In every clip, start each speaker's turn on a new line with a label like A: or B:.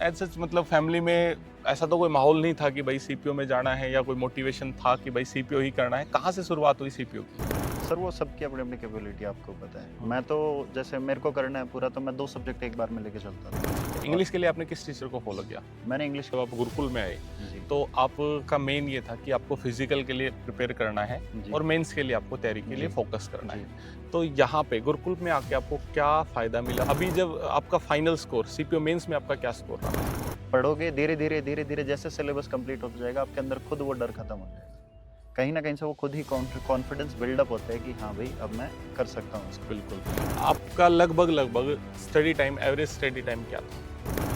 A: As such मतलब family में ऐसा तो कोई माहौल नहीं था कि भाई सीपीओ में जाना है या कोई मोटिवेशन था कि भाई सीपीओ ही करना है। कहाँ से शुरुआत हुई सीपीओ की?
B: सर वो सबकी अपनी अपनी कैपेबिलिटी आपको पता है। मैं तो जैसे मेरे को करना है पूरा, तो मैं 2 सब्जेक्ट एक बार में लेके चलता था। और
A: इंग्लिश के लिए आपने किस टीचर को फॉलो किया?
B: मैंने इंग्लिश
A: जब आप गुरुकुल में आए
B: जी,
A: तो आपका मेन ये था कि आपको फिजिकल के लिए प्रिपेयर करना है
B: जी,
A: और मेंस के लिए आपको तैयारी के लिए
B: जी,
A: फोकस करना
B: जी।
A: है। तो यहाँ पे गुरुकुल में आके आपको क्या फ़ायदा मिला? अभी जब आपका फाइनल स्कोर सीपीओ मेंस में आपका क्या स्कोर रहा?
B: पढ़ोगे धीरे-धीरे जैसे सिलेबस कंप्लीट होता जाएगा, आपके अंदर खुद वो डर खत्म हो जाएगा। कहीं न कहीं से वो खुद ही कॉन्फिडेंस बिल्डअप होता है कि हाँ भाई, अब मैं कर सकता हूँ इसको।
A: बिल्कुल। आपका लगभग study time, average study time क्या था?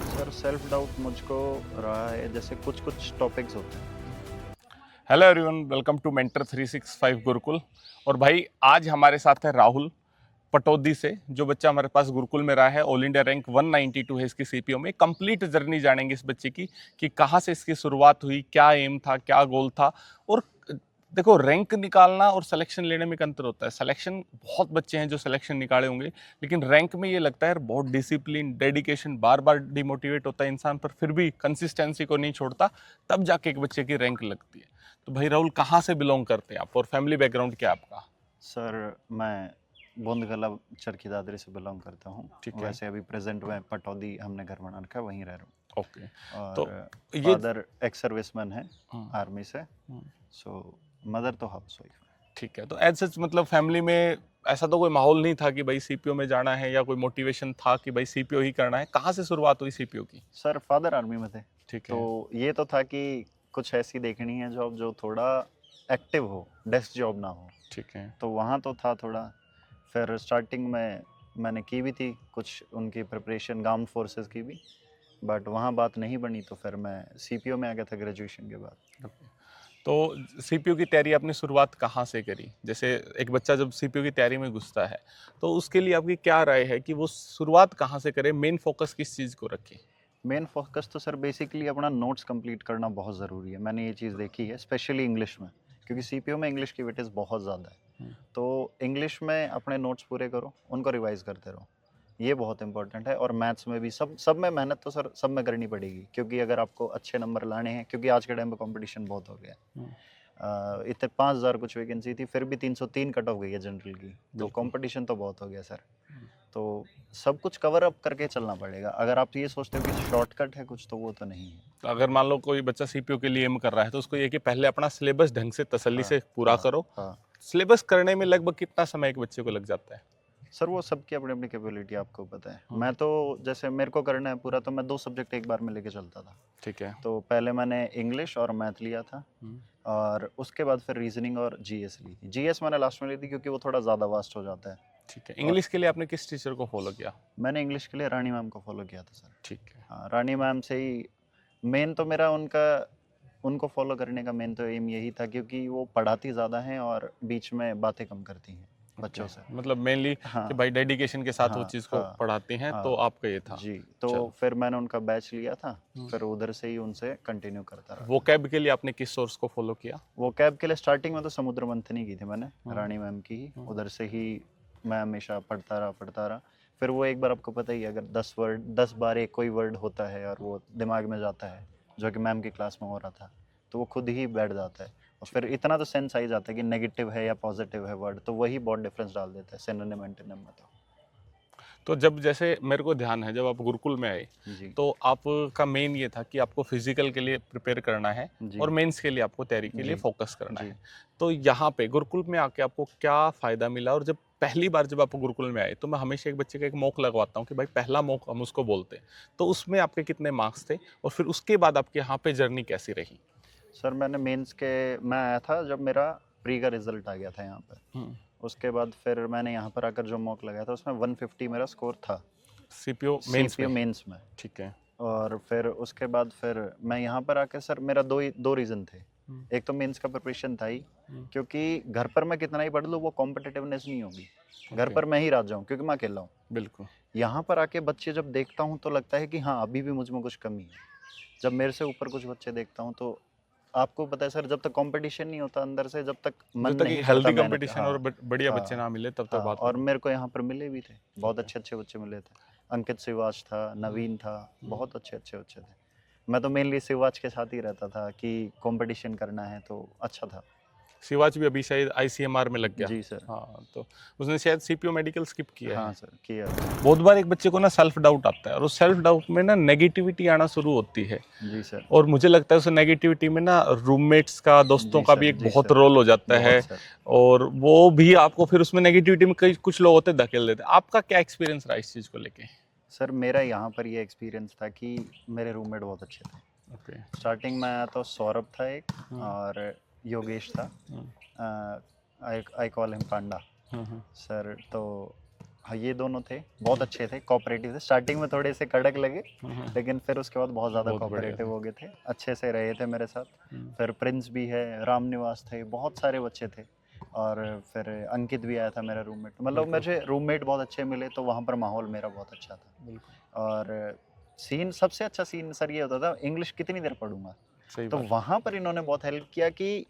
B: सर सेल्फ डाउट मुझको रहा है, जैसे कुछ-कुछ टॉपिक्स होते हैं।
A: Hello everyone, welcome to mentor 365 Gurukul. और भाई आज हमारे साथ है राहुल पटौदी से, जो बच्चा हमारे पास गुरुकुल में रहा है। ऑल इंडिया रैंक 192 है इसकी सीपीओ में। कंप्लीट जर्नी जानेंगे इस बच्चे की कि कहाँ से इसकी शुरुआत हुई, क्या एम था, क्या गोल था। और देखो, रैंक निकालना और सिलेक्शन लेने में एक अंतर होता है। सिलेक्शन बहुत बच्चे हैं जो सिलेक्शन निकाले होंगे, लेकिन रैंक में ये लगता है यार बहुत डिसिप्लिन, डेडिकेशन, बार बार डिमोटिवेट होता है इंसान पर फिर भी कंसिस्टेंसी को नहीं छोड़ता, तब जाके एक बच्चे की रैंक लगती है। तो भाई राहुल, कहाँ से बिलोंग करते हैं आप और फैमिली बैकग्राउंड क्या है आपका?
B: सर मैं बोंदगला चरखी दादरी से बिलॉन्ग करता हूँ।
A: ठीक है।
B: वैसे अभी प्रेज़ेंट में पटौदी हमने घर बना रखा है, वहीं रह रहा हूँ।
A: ओके। तो
B: और
A: ये
B: फादर एक्स सर्विसमैन है
A: हाँ,
B: आर्मी से,
A: हाँ,
B: सो मदर तो हाउसवाइफ है।
A: ठीक है। तो एज सच मतलब फैमिली में ऐसा तो कोई माहौल नहीं था कि भाई सीपीओ में जाना है या कोई मोटिवेशन था कि भाई सीपीओ ही करना है। कहाँ से शुरुआत हुई सीपीओ की?
B: सर फादर आर्मी में थे,
A: ठीक है।
B: तो ये तो था कि कुछ ऐसी देखनी है जॉब जो थोड़ा एक्टिव हो, डेस्क जॉब ना हो।
A: ठीक है।
B: तो वहाँ तो था थोड़ा। फिर स्टार्टिंग में मैंने की भी थी कुछ उनकी प्रिपरेशन आर्म्ड फोर्सेस की भी, बट वहाँ बात नहीं बनी, तो फिर मैं सीपीओ में आ गया था ग्रेजुएशन के बाद।
A: ओके। तो सीपीयू की तैयारी आपने शुरुआत कहाँ से करी? जैसे एक बच्चा जब सीपीयू की तैयारी में घुसता है, तो उसके लिए आपकी क्या राय है कि वो शुरुआत कहाँ से करे? मेन फोकस किस चीज़ को रखे?
B: मेन फोकस तो सर बेसिकली अपना नोट्स कंप्लीट करना बहुत ज़रूरी है। मैंने ये चीज़ देखी है स्पेशली इंग्लिश में, क्योंकि सीपीओ में इंग्लिश की वेटेज बहुत ज़्यादा है।
A: हुँ,
B: तो इंग्लिश में अपने नोट्स पूरे करो, उनको रिवाइज़ करते रहो। ये बहुत इंपॉर्टेंट है। और मैथ्स में भी सब सब में मेहनत तो सर सब में करनी पड़ेगी, क्योंकि अगर आपको अच्छे नंबर लाने हैं, क्योंकि आज के टाइम पे कॉम्पिटिशन बहुत हो गया है।
A: हुँ,
B: इतने 5000 कुछ वैकेंसी थी, फिर भी 303 कट ऑफ गई है जनरल की। तो
A: बिल्कुल।
B: कॉम्पिटिशन तो बहुत हो गया सर। तो सब कुछ कवर अप करके चलना पड़ेगा। अगर आप ये सोचते हो कि शॉर्टकट है कुछ, तो वो तो नहीं है।
A: तो अगर मान लो कोई बच्चा सीपीयू के लिए एम कर रहा है, तो उसको ये कि पहले अपना सिलेबस ढंग से तसल्ली
B: हाँ,
A: से पूरा
B: हाँ,
A: करो।
B: हाँ।
A: सिलेबस करने में लगभग कितना समय एक बच्चे को लग जाता है?
B: सर वो सबकी अपनी अपनी कैपेबिलिटी आपको पता है।
A: हाँ,
B: मैं तो जैसे मेरे को करना है पूरा, तो मैं 2 सब्जेक्ट एक बार में लेके चलता था।
A: ठीक है।
B: तो पहले मैंने इंग्लिश और मैथ लिया था,
A: हुँ,
B: और उसके बाद फिर रीजनिंग और जीएस ली थी। जीएस मैंने लास्ट में ली थी, क्योंकि वो थोड़ा ज़्यादा वास्ट हो जाता है।
A: ठीक है।
B: और
A: इंग्लिश के लिए आपने किस टीचर को फॉलो किया?
B: मैंने इंग्लिश के लिए रानी मैम को फॉलो किया था सर।
A: ठीक है।
B: हाँ, रानी मैम से ही मेन तो मेरा उनको फॉलो करने का मेन तो एम यही था, क्योंकि वो पढ़ाती ज़्यादा हैं और बीच में बातें कम करती हैं
A: ओके।
B: बच्चों से।
A: मतलब मेनली कि
B: हाँ,
A: भाई डेडिकेशन के साथ वो
B: हाँ,
A: चीज़ को
B: हाँ,
A: पढ़ाती हैं, तो
B: हाँ।
A: आपका ये था।
B: जी, तो
A: चलो।
B: फिर मैंने उनका बैच लिया था,
A: हुँ।
B: फिर उधर से ही उनसे कंटिन्यू करता रहा।
A: वोकैब के लिए आपने किस सोर्स को फॉलो किया?
B: वो कैब के लिए स्टार्टिंग में तो समुद्र मंथन ही की थी मैंने,
A: हुँ,
B: रानी मैम की ही।
A: हुँ।
B: उधर से ही मैं हमेशा पढ़ता रहा। फिर वो एक बार आपको पता ही है, अगर 10 बार एक कोई वर्ड होता है और वो दिमाग में जाता है, जो कि मैम की क्लास में हो रहा था, तो वो खुद ही बैठ जाता है। और फिर इतना तो सेंस आ ही जाता है कि नेगेटिव है या पॉजिटिव है वर्ड, तो वही बहुत डिफरेंस डाल देता है सिनोनिम एंटोनिम में तो।
A: तो जब जैसे मेरे को ध्यान है, जब आप गुरुकुल में आए,
B: जी,
A: तो आपका मेन ये था कि आपको फिजिकल के लिए प्रिपेयर करना है
B: जी,
A: और मेंस के लिए आपको तैयारी के लिए
B: जी,
A: फोकस करना
B: जी।
A: है। तो यहाँ पे गुरुकुल में आके आपको क्या फ़ायदा मिला? और जब पहली बार जब आप गुरुकुल में आए, तो मैं हमेशा एक बच्चे का एक मॉक लगवाता हूँ कि भाई पहला मॉक हम उसको बोलते हैं। तो उसमें आपके कितने मार्क्स थे और फिर उसके बाद आपके यहाँ पे जर्नी कैसी रही?
B: सर मैंने मैं आया था जब मेरा प्री का रिजल्ट आ गया था यहाँ पर।
A: हुँ।
B: उसके बाद फिर मैंने यहाँ पर आकर जो मॉक लगाया था, उसमें 150 मेरा स्कोर था
A: सीपीओ मेंस
B: सीपीओ
A: में?
B: मेंस में।
A: ठीक है।
B: और फिर उसके बाद फिर मैं यहाँ पर आकर सर मेरा 2 रीज़न थे।
A: हुँ,
B: एक तो मेंस का प्रिपरेशन था ही,
A: हुँ।
B: क्योंकि घर पर मैं कितना ही पढ़ लूँ वो कॉम्पिटिटिवनेस नहीं होगी। घर
A: ओके,
B: पर मैं ही राजा हूँ, क्योंकि मैं अकेला हूँ।
A: बिल्कुल।
B: यहाँ पर आके बच्चे जब देखता हूँ तो लगता है कि हाँ, अभी भी मुझ में कुछ कमी है। जब मेरे से ऊपर कुछ बच्चे देखता हूँ, तो आपको पता है सर, जब तक कॉम्पिटिशन नहीं होता अंदर से, जब तक मन
A: जब तक
B: नहीं
A: एक
B: करता
A: हेल्दी
B: मेहनत।
A: कंपटीशन
B: हाँ,
A: और बढ़िया बच्चे
B: हाँ,
A: ना मिले तब तक
B: हाँ।
A: बात
B: और
A: नहीं।
B: मेरे को यहाँ पर मिले भी थे, बहुत
A: ओके।
B: अच्छे-अच्छे बच्चे मिले थे। अंकित सिवाच था, नवीन था, बहुत अच्छे अच्छे अच्छे थे। मैं तो मेनली सिवाच के साथ ही रहता था कि कंपटीशन करना है तो अच्छा था।
A: शिवाच भी अभी शायद आईसीएमआर में लग गया।
B: जी सर।
A: हाँ, तो उसने शायद सीपीओ मेडिकल स्किप किया
B: हाँ
A: है।
B: सर, किया।
A: बहुत बार एक बच्चे को ना सेल्फ डाउट आता है और उस सेल्फ डाउट में ना नेगेटिविटी आना शुरू होती है।
B: जी सर।
A: और मुझे लगता है उस नेगेटिविटी में ना रूममेट्स का, दोस्तों
B: जी
A: का भी
B: सर,
A: एक
B: जी
A: बहुत
B: सर,
A: रोल हो जाता है।
B: बहुत सर।
A: और वो भी आपको फिर उसमें नेगेटिविटी में कई कुछ लोग होते हैं धकेल देते हैं। आपका क्या एक्सपीरियंस रहा इस चीज़ को लेके?
B: सर मेरा यहाँ पर ये एक्सपीरियंस था कि मेरे रूममेट बहुत अच्छे थे।
A: ओके।
B: स्टार्टिंग में आया तो सौरभ था एक,
A: हम्म,
B: और योगेश था।
A: Hmm,
B: I call him Panda
A: hmm,
B: sir. तो हाँ, ये दोनों थे, बहुत अच्छे थे, कोऑपरेटिव थे। स्टार्टिंग में थोड़े से कड़क लगे,
A: हम्म,
B: लेकिन फिर उसके बाद बहुत ज़्यादा
A: बहुत बढ़िया
B: कोऑपरेटिव
A: था।
B: हो गए थे, अच्छे से रहे थे मेरे साथ।
A: हम्म,
B: फिर प्रिंस भी है, राम निवास थे, बहुत सारे बच्चे थे। और फिर अंकित भी आया था मेरा रूममेट। मतलब
A: बिल्कुल
B: मुझे रूममेट बहुत अच्छे मिले, तो वहाँ पर माहौल मेरा बहुत अच्छा था।
A: बिल्कुल
B: और सीन, सबसे अच्छा सीन सर ये होता था, इंग्लिश कितनी देर पढ़ूंगा।
A: सही
B: तो
A: बात।
B: वहाँ पर इन्होंने बहुत हेल्प किया कि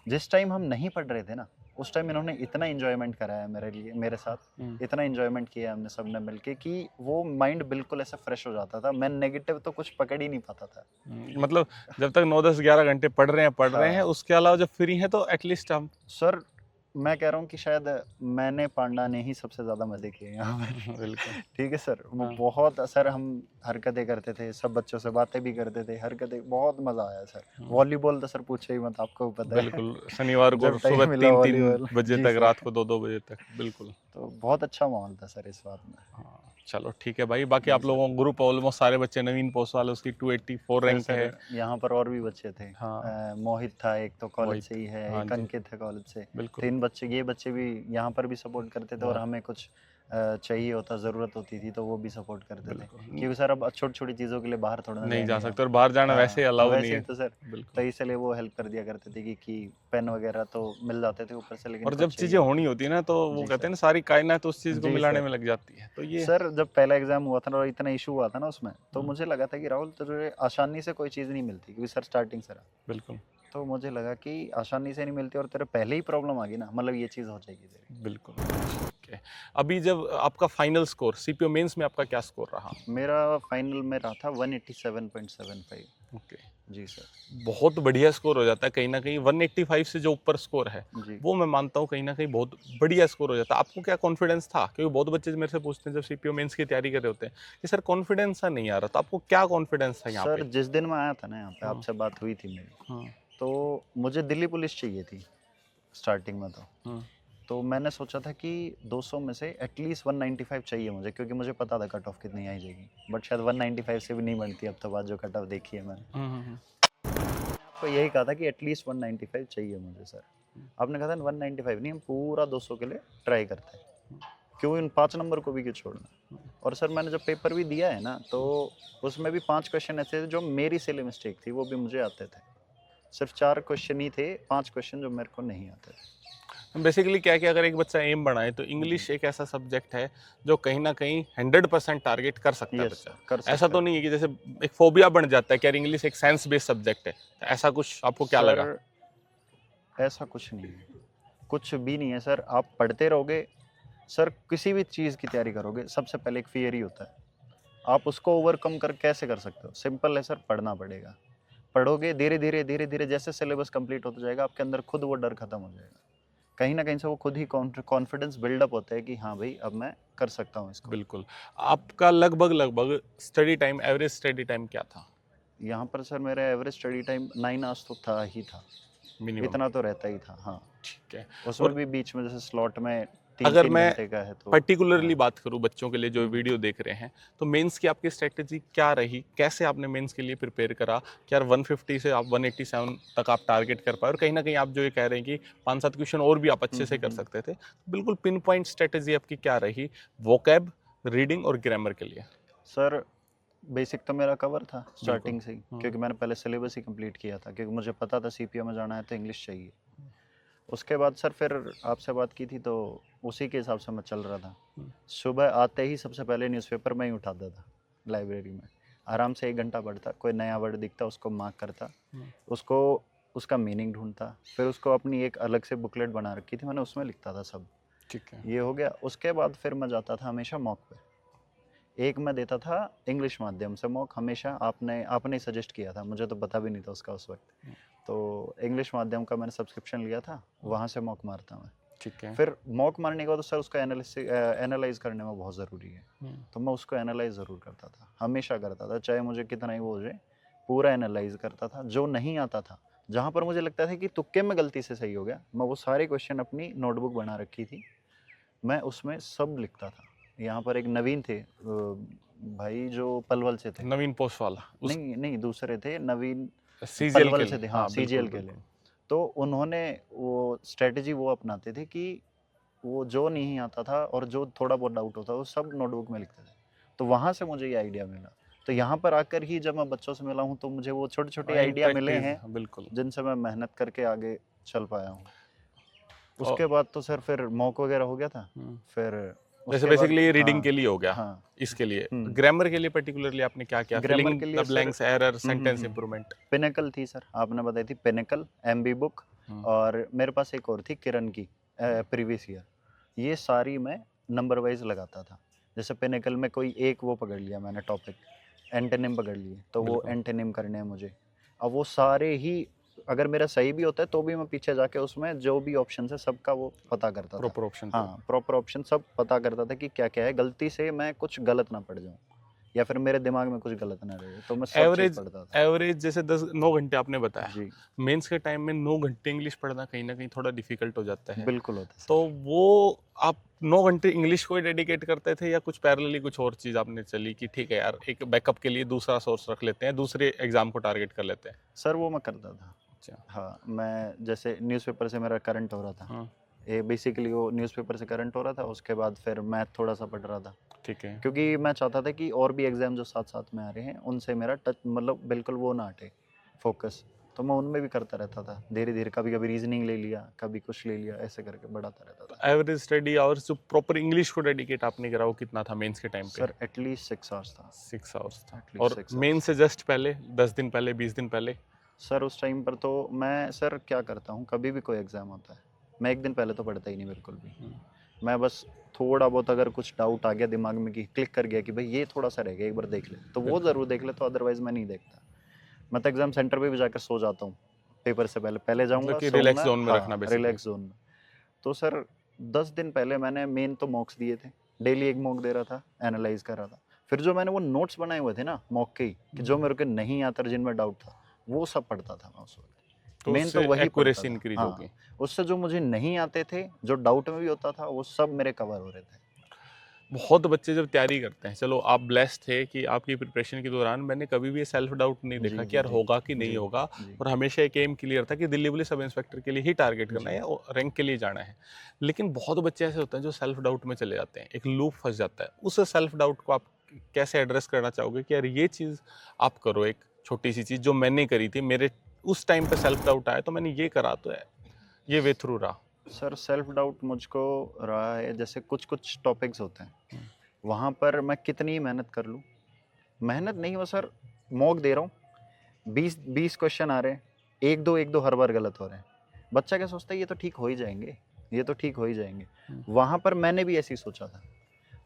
B: जिस टाइम हम नहीं पढ़ रहे थे ना, उस टाइम इन्होंने इतना एंजॉयमेंट कराया मेरे लिए, मेरे साथ।
A: हम्म,
B: इतना एंजॉयमेंट किया हमने सबने मिलके कि वो माइंड बिल्कुल ऐसा फ्रेश हो जाता था। मैं नेगेटिव तो कुछ पकड़ ही नहीं पाता था।
A: मतलब जब तक 9 10 11 घंटे पढ़ रहे हैं,
B: हाँ
A: उसके अलावा जब फ्री हैं तो एटलीस्ट हम
B: सर, मैं कह रहा हूँ कि शायद मैंने, पांडा ने ही सबसे ज़्यादा मज़े किए यहाँ पे।
A: बिल्कुल।
B: ठीक है सर, वो
A: हाँ,
B: बहुत सर, हम हरकतें करते थे, सब बच्चों से बातें भी करते थे, हरकतें, बहुत मज़ा आया सर।
A: हम्म,
B: वॉलीबॉल तो सर पूछे ही मत, आपको भी पता है।
A: बिल्कुल। शनिवार को
B: जब
A: सुबह
B: टाइम मिला
A: 3 3
B: वॉलीबॉल।
A: बजे
B: जी
A: तक,
B: सर।
A: रात को 2 2 बजे तक। बिल्कुल।
B: तो बहुत अच्छा माहौल था सर इस बात में।
A: हाँ, चलो ठीक है भाई। बाकी
B: जी
A: आप
B: सर।
A: लोगों का ग्रुप ऑलमोस्ट सारे बच्चे, नवीन पोसवाल उसकी 284
B: फिर
A: रैंक
B: सर
A: है।
B: यहाँ पर और भी बच्चे थे।
A: हाँ,
B: मोहित था एक, तो कॉलेज
A: वही।
B: से ही है,
A: हाँ
B: एक
A: जी,
B: अंकित है कॉलेज से।
A: बिल्कुल।
B: 3 बच्चे, ये बच्चे भी यहाँ पर भी सपोर्ट करते थे, और
A: बहुत।
B: हमें कुछ चाहिए होता, ज़रूरत होती थी, तो वो भी सपोर्ट करते थे।
A: बिल्कुल
B: क्योंकि सर अब छोटी छोटी चीज़ों के लिए बाहर थोड़ा ना
A: नहीं जा
B: जाएंगे हम।
A: सकते, और बाहर जाना वैसे ही
B: हाँ
A: अलाउ नहीं
B: वैसे ही
A: है।
B: तो सर।
A: बिल्कुल।
B: तो इसलिए वो हेल्प कर दिया करते थे कि पेन वगैरह तो मिल जाते थे ऊपर से, लेकिन
A: और जब
B: कुछ चाहिए
A: चीज़ें
B: होता
A: होनी
B: था।
A: होती है ना, तो वो
B: जी
A: कहते
B: सर।
A: हैं ना, सारी कायनात उस चीज़ को
B: जी
A: मिलाने
B: सर।
A: में लग जाती है, तो ये।
B: सर जब पहला एग्जाम हुआ था और इतना इशू हुआ था ना उसमें, तो
A: हम्म,
B: मुझे लगा था कि राहुल, तुझे आसानी से कोई चीज़ नहीं मिलती, क्योंकि सर स्टार्टिंग से रहा।
A: बिल्कुल
B: तो मुझे लगा कि आसानी से नहीं मिलती, और तेरे पहले ही प्रॉब्लम आ गई ना, मतलब ये चीज़ हो जाएगी तेरी।
A: बिल्कुल। ठीक है। अभी जब आपका फाइनल स्कोर सीपीओ मेंस में आपका क्या स्कोर रहा?
B: मेरा फाइनल में रहा था 187.75।
A: ओके।
B: जी सर।
A: बहुत बढ़िया स्कोर हो जाता है कहीं ना कहीं। 185 से जो ऊपर स्कोर है,
B: जी
A: वो मैं मानता हूँ कहीं ना कहीं बहुत बढ़िया स्कोर हो जाता है। आपको क्या कॉन्फिडेंस था? क्योंकि बहुत बच्चे मेरे से पूछते हैं जब सीपीओ मेंस की तैयारी कर रहे होते हैं कि सर कॉन्फिडेंस सा नहीं आ रहा, तो आपको क्या कॉन्फिडेंस था यहाँ
B: सर,
A: पे?
B: जिस दिन मैं आया था ना यहाँ पे,
A: हाँ,
B: आपसे बात हुई थी मेरी,
A: हाँ,
B: तो मुझे दिल्ली पुलिस चाहिए थी स्टार्टिंग में।
A: हाँ,
B: तो मैंने सोचा था कि 200 में से एटलीस्ट 195 चाहिए मुझे, क्योंकि मुझे पता था कट ऑफ कितनी आई जाएगी। बट शायद 195 से भी नहीं बनती अब तो, बाद जो कट ऑफ देखी है मैंने।
A: हम्म,
B: तो यही कहा था कि एटलीस्ट 195 चाहिए मुझे सर। आपने कहा था 195 नहीं, हम पूरा 200 के लिए ट्राई करते हैं, क्यों इन 5 नंबर को भी क्यों छोड़ना। और सर मैंने जब पेपर भी दिया है ना, तो उसमें भी 5 क्वेश्चन ऐसे थे जो मेरी सिली मिस्टेक थी, वो भी मुझे आते थे। सिर्फ 4 क्वेश्चन ही थे, 5 क्वेश्चन जो मेरे को नहीं आते थे।
A: बेसिकली क्या है कि अगर एक बच्चा एम बनाए तो
B: जी।
A: इंग्लिश एक ऐसा सब्जेक्ट है जो कहीं ना कहीं 100% टारगेट कर सकता है
B: यस
A: बच्चा।
B: सर, कर
A: ऐसा
B: सकता
A: तो
B: है।
A: नहीं है कि जैसे एक फोबिया बन जाता है कि यार इंग्लिश एक साइंस बेस्ड सब्जेक्ट है, तो ऐसा कुछ आपको क्या
B: सर
A: लगा?
B: ऐसा कुछ नहीं है, कुछ भी नहीं है सर। आप पढ़ते रहोगे सर, किसी भी चीज़ की तैयारी करोगे, सबसे पहले एक फियर ही होता है। आप उसको ओवरकम कर कैसे कर सकते हो? सिंपल है सर, पढ़ना पड़ेगा। पढ़ोगे धीरे धीरे, जैसे सिलेबस कंप्लीट होता जाएगा, आपके अंदर खुद वो डर खत्म हो जाएगा। कहीं ना कहीं से वो खुद ही कॉन्फिडेंस बिल्डअप होता है कि हाँ भाई, अब मैं कर सकता हूँ इसको।
A: बिल्कुल। आपका लगभग लगभग study time, average study time क्या था?
B: यहाँ पर सर मेरा एवरेज स्टडी टाइम 9 आवर्स तो था ही था।
A: मिनिमम।
B: इतना तो रहता ही था हाँ।
A: ठीक है।
B: उसमें
A: और
B: भी बीच में जैसे स्लॉट में तीन
A: अगर
B: तीन
A: मैं
B: घंटे का है तो।
A: पर्टिकुलरली
B: हाँ।
A: बात करूं बच्चों के लिए जो वीडियो देख रहे हैं, तो मेंस की आपकी स्ट्रेटेजी क्या रही? कैसे आपने मेंस के लिए प्रिपेयर करा कि यार 150 से आप 187 तक आप टारगेट कर पाए? और कहीं ना कहीं आप जो ये कह रहे हैं कि 5 7 क्वेश्चन और भी आप अच्छे से कर
B: हम्म।
A: सकते थे, तो बिल्कुल पिन पॉइंट स्ट्रेटेजी आपकी क्या रही वोकैब, रीडिंग और ग्रामर के लिए?
B: सर बेसिक तो मेरा कवर था
A: बिल्कुल।
B: स्टार्टिंग से ही, क्योंकि मैंने पहले सिलेबस ही कंप्लीट किया था, क्योंकि मुझे पता था सीपीओ में जाना है तो इंग्लिश चाहिए। उसके बाद सर फिर आपसे बात की थी, तो उसी के हिसाब से मैं चल रहा था। सुबह आते ही सबसे पहले न्यूज़पेपर में ही उठाता था लाइब्रेरी में, आराम से 1 घंटा पढ़ता, कोई नया वर्ड दिखता उसको मार्क करता, उसको उसका मीनिंग ढूंढता, फिर उसको अपनी एक अलग से बुकलेट बना रखी थी मैंने, उसमें लिखता था सब।
A: ठीक है।
B: ये हो गया। उसके बाद फिर मैं जाता था हमेशा मॉक पे। एक मैं देता था इंग्लिश माध्यम से मॉक, हमेशा आपने सजेस्ट किया था, मुझे तो पता भी नहीं था उसका उस वक्त। तो इंग्लिश माध्यम का मैंने सब्सक्रिप्शन लिया था, वहाँ से मॉक मारता मैं।
A: ठीक है।
B: फिर मॉक मारने के बाद तो सर उसका एनालाइज करने में बहुत ज़रूरी है, तो मैं उसको एनालाइज ज़रूर करता था, हमेशा करता था, चाहे मुझे कितना ही वो हो जाए, पूरा एनालाइज करता था। जो नहीं आता था, जहाँ पर मुझे लगता था कि तुक्के में गलती से सही हो गया, मैं वो सारे क्वेश्चन अपनी नोटबुक बना रखी थी, मैं उसमें सब लिखता था। यहाँ पर एक नवीन थे भाई जो पलवल से थे।
A: नवीन पोस्ट वाला उस
B: नहीं नहीं, दूसरे थे नवीन,
A: सीजीएल के
B: पलवल से
A: लिए,
B: थे, हाँ
A: हाँ बिल्कुल
B: सीजीएल के लिए।
A: बिल्कुल।
B: तो उन्होंने वो स्ट्रेटजी वो अपनाते थे कि वो जो नहीं आता था और जो थोड़ा बहुत डाउट होता था वो सब नोटबुक में लिखते थे। तो वहाँ से मुझे ये आइडिया मिला। तो यहाँ पर आकर ही जब मैं बच्चों से मिला हूँ तो मुझे वो छोटे छोटे
A: इन
B: आइडिया मिले
A: प्रैक्टिस,
B: हैं
A: बिल्कुल।
B: जिनसे मैं मेहनत करके आगे चल पाया हूँ।
A: और
B: उसके बाद तो सर फिर मॉक वगैरह हो गया था। फिर
A: जैसे
B: उसके बाद
A: बेसिकली रीडिंग
B: हाँ
A: के लिए हो गया,
B: हाँ
A: इसके लिए ग्रामर के लिए पर्टिकुलरली आपने क्या किया?
B: ग्रामर
A: फिलिंग
B: के लिए
A: the
B: sir
A: blanks, error, sentence improvement.
B: Pinnacle थी सर, आपने बताई थी पिनेकल, एमबी बुक, और मेरे पास एक और थी किरण की प्रीवियस ईयर। ये सारी मैं नंबर वाइज लगाता था। जैसे पिनेकल में कोई एक वो पकड़ लिया मैंने टॉपिक, एंटोनिम पकड़ लिए, तो वो
A: बिल्कुल।
B: एंटोनिम करने हैं मुझे। अब वो सारे ही अगर मेरा सही भी होता है तो भी मैं पीछे जाके उसमें जो भी ऑप्शन है सबका वो पता करता था।
A: प्रॉपर ऑप्शन को।
B: हाँ प्रॉपर ऑप्शन सब पता करता था कि क्या क्या है, गलती से मैं कुछ गलत ना पढ़ जाऊँ या फिर मेरे दिमाग में कुछ गलत ना रहे, तो मैं सब चीज़
A: एवरेज
B: पढ़ता था।
A: एवरेज जैसे 9 घंटे आपने बताया,
B: जी
A: मेंस के टाइम में 9 घंटे इंग्लिश पढ़ना कहीं ना कहीं थोड़ा डिफिकल्ट हो जाता है।
B: बिल्कुल होता है
A: तो
B: सर।
A: वो आप 9 घंटे इंग्लिश को ही डेडिकेट करते थे, या कुछ पैरेलली कुछ और चीज़ आपने चली कि ठीक है यार एक बैकअप के लिए दूसरा सोर्स रख लेते हैं, दूसरे एग्जाम को टारगेट कर लेते हैं?
B: सर वो मैं करता था।
A: अच्छा।
B: हाँ मैं जैसे न्यूज़पेपर से मेरा करंट हो रहा था,
A: हाँ।
B: ये बेसिकली वो न्यूज़पेपर से करंट हो रहा था, उसके बाद फिर मैथ थोड़ा सा पढ़ रहा था,
A: ठीक है।
B: क्योंकि मैं चाहता था कि और भी एग्ज़ाम जो साथ साथ में आ रहे हैं उनसे मेरा टच मतलब बिल्कुल वो ना हटे फोकस, तो मैं उनमें भी करता रहता था धीरे धीरे, कभी कभी रीजनिंग ले लिया, कभी कुछ ले लिया, ऐसे करके बढ़ाता रहता था।
A: एवरेज स्टडी आवर्स जो प्रॉपर इंग्लिश को डेडिकेट आपने करा वो कितना था मेंस के टाइम पे?
B: सर एटलीस्ट 6 आवर्स था।
A: 6 आवर्स था।
B: एटलीस्ट
A: और
B: 6 आवर्स।
A: मेन से जस्ट पहले 10 दिन पहले, 20 दिन पहले?
B: सर उस टाइम पर तो मैं सर क्या करता हूँ, कभी भी कोई एग्ज़ाम होता है मैं एक दिन पहले तो पढ़ता ही नहीं बिल्कुल भी। मैं बस थोड़ा बहुत अगर कुछ डाउट आ गया दिमाग में कि क्लिक कर गया कि भाई ये थोड़ा सा रह गया एक बार देख ले, तो वो ज़रूर देख ले, तो अदरवाइज़ मैं नहीं देखता। मैं तो एग्ज़ाम सेंटर पे भी जाकर सो जाता हूँ पेपर से पहले, पहले
A: मतलब
B: जाऊँगा
A: कि रिलैक्स
B: सोऊंगा,
A: जोन में रखना
B: हाँ
A: बेसिकली।
B: रिलैक्स जोन में। तो सर 10 दिन पहले मैंने मेन तो मॉक्स दिए थे, डेली एक मॉक दे रहा था, एनालाइज कर रहा था। फिर जो मैंने वो नोट्स बनाए हुए थे ना मॉक के ही, कि जो मेरे को नहीं आता जिनमें डाउट था, वो सब पढ़ता था मैं उस वक्त।
A: तो
B: मेन तो
A: उससे
B: वही पढ़ता
A: एक्यूरेसी
B: था,
A: इंक्रीज
B: हाँ।
A: होगी।
B: उससे जो मुझे नहीं आते थे, जो डाउट में भी होता था, वो सब मेरे कवर हो रहे थे।
A: बहुत बच्चे जब तैयारी करते हैं, चलो आप ब्लेस्ड थे कि आपकी प्रिपरेशन के दौरान मैंने कभी भी ये सेल्फ डाउट नहीं देखा
B: जी
A: कि
B: जी
A: यार
B: जी
A: होगा कि नहीं
B: जी
A: होगा।
B: जी
A: और हमेशा एक एम क्लियर था कि दिल्ली पुलिस सब इंस्पेक्टर के लिए ही टारगेट करना
B: जी
A: है या रैंक के लिए जाना है। लेकिन बहुत बच्चे ऐसे होते हैं जो सेल्फ डाउट में चले जाते हैं, एक लूप फंस जाता है। उस सेल्फ डाउट को आप कैसे एड्रेस करना चाहोगे कि यार ये चीज़ आप करो, एक छोटी सी चीज़ जो मैंने करी थी, मेरे उस टाइम पे सेल्फ डाउट आया तो मैंने ये करा, तो है ये वे थ्रू रहा।
B: सर सेल्फ डाउट मुझको रहा है, जैसे कुछ कुछ टॉपिक्स होते हैं वहाँ पर मैं कितनी मेहनत कर लूँ, मेहनत नहीं हो सर, मॉक दे रहा हूँ, 20 क्वेश्चन आ रहे हैं, एक दो हर बार गलत हो रहे हैं, बच्चा क्या सोचता है ये तो ठीक हो ही जाएंगे, ये तो ठीक हो ही जाएंगे। वहाँ पर मैंने भी ऐसे ही सोचा था।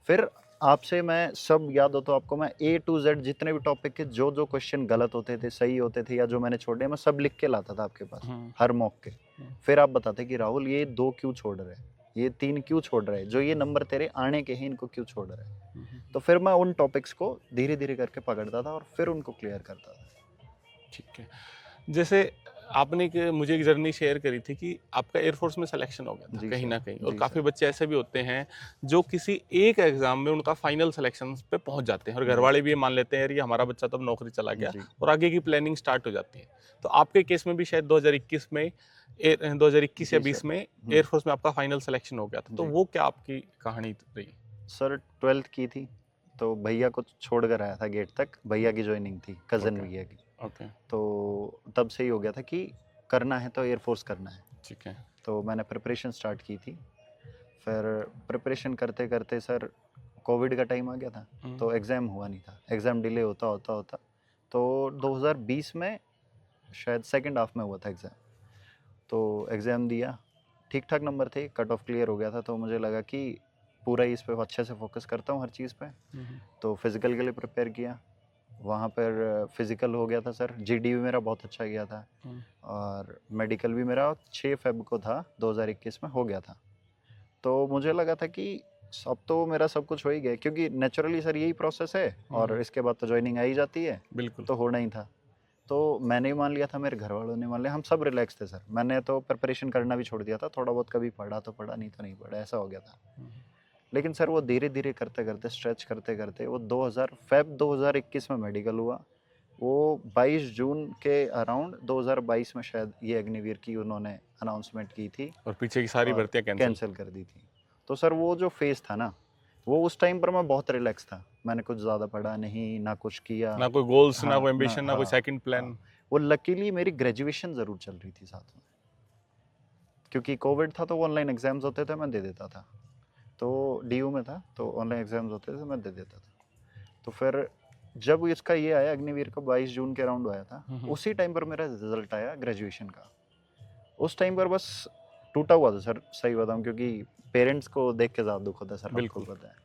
B: फिर आपसे मैं सब याद हो तो आपको मैं A to Z जितने भी टॉपिक के जो जो क्वेश्चन गलत होते थे, सही होते थे या जो मैंने छोड़े, मैं सब लिख के लाता था आपके पास हर मॉक के। फिर आप बताते कि राहुल ये 2 क्यों छोड़ रहे हैं, ये 3 क्यों छोड़ रहे हैं, जो ये नंबर तेरे आने के हैं इनको क्यों छोड़ रहे हैं। तो फिर मैं उन टॉपिक्स को धीरे धीरे करके पकड़ता था और फिर उनको क्लियर करता था।
A: ठीक है। जैसे आपने मुझे एक जर्नी शेयर करी थी कि आपका एयरफोर्स में सिलेक्शन हो गया था
B: जी
A: कहीं
B: सर,
A: ना कहीं, और
B: जी
A: काफ़ी
B: सर,
A: बच्चे ऐसे भी होते हैं जो किसी एक एग्जाम में उनका फाइनल सिलेक्शन पे पहुंच जाते हैं और घर
B: जी
A: वाले भी ये मान लेते हैं यार ये हमारा बच्चा तो अब नौकरी चला गया,
B: जी
A: और आगे की प्लानिंग स्टार्ट हो जाती है। तो आपके केस में भी शायद 2021 में 2021 या
B: जी
A: 20
B: सर।
A: में एयरफोर्स में आपका फाइनल सिलेक्शन हो गया था, तो
B: जी
A: वो क्या आपकी कहानी रही?
B: सर 12th की थी, तो भैया को छोड़ कर आया था गेट तक, भैया की ज्वाइनिंग थी, कज़न
A: ओके।
B: भैया की।
A: ओके।
B: तो तब से ही हो गया था कि करना है तो एयरफोर्स करना है।
A: ठीक है।
B: तो मैंने प्रिपरेशन स्टार्ट की थी। फिर प्रिपरेशन करते करते सर कोविड का टाइम आ गया था, तो एग्ज़ाम हुआ नहीं था, एग्ज़ाम डिले होता होता होता तो 2020 में शायद सेकंड हाफ में हुआ था एग्ज़ाम। तो एग्ज़ाम दिया, ठीक ठाक नंबर थे, कट ऑफ क्लियर हो गया था, तो मुझे लगा कि पूरा ही इस पे अच्छे से फोकस करता हूँ हर चीज़ पे। तो फिज़िकल के लिए प्रिपेयर किया, वहाँ पर फिज़िकल हो गया था सर, जीडी भी मेरा बहुत अच्छा गया था और मेडिकल भी मेरा 6 फ़ेब को था, 2021 में हो गया था। तो मुझे लगा था कि अब तो मेरा सब कुछ हो ही गया, क्योंकि नेचुरली सर यही प्रोसेस है और इसके बाद तो जॉइनिंग आ ही जाती है,
A: बिल्कुल।
B: तो होना ही था। तो मैंने मान लिया था, मेरे घर वालों ने मान लिया, हम सब रिलैक्स थे सर। मैंने तो प्रिपरेशन करना भी छोड़ दिया था, थोड़ा बहुत कभी पढ़ा तो पढ़ा, नहीं तो नहीं पढ़ा, ऐसा हो गया था। लेकिन सर वो धीरे धीरे करते करते स्ट्रेच करते करते वो 2021 में मेडिकल हुआ। वो 22 जून के अराउंड 2022 में शायद ये अग्निवीर की उन्होंने अनाउंसमेंट की थी
A: और पीछे की सारी
B: और
A: भर्तियां
B: कैंसिल कर दी थी। तो सर वो जो फेज था ना, वो उस टाइम पर मैं बहुत रिलैक्स था। मैंने कुछ ज़्यादा पढ़ा नहीं, ना कुछ किया।
A: ना कोई गोल्स, ना
B: हाँ
A: कोई
B: ना,
A: एम्बिशन, ना कोई
B: हाँ
A: सेकंड
B: हाँ।
A: प्लान।
B: वो लकीली मेरी ग्रेजुएशन ज़रूर चल रही थी साथ में, क्योंकि कोविड था तो ऑनलाइन एग्जाम्स होते थे, मैं दे देता था। तो डीयू में था तो ऑनलाइन एग्जाम्स होते थे, मैं दे देता था। तो फिर जब इसका ये आया अग्निवीर का 22 जून के अराउंड आया था, उसी टाइम पर मेरा रिजल्ट आया ग्रेजुएशन का। उस टाइम पर बस टूटा हुआ था सर, सही बताऊं, क्योंकि पेरेंट्स को देख के ज़्यादा दुख होता है सर, आपको
A: बिल्कुल।
B: पता है।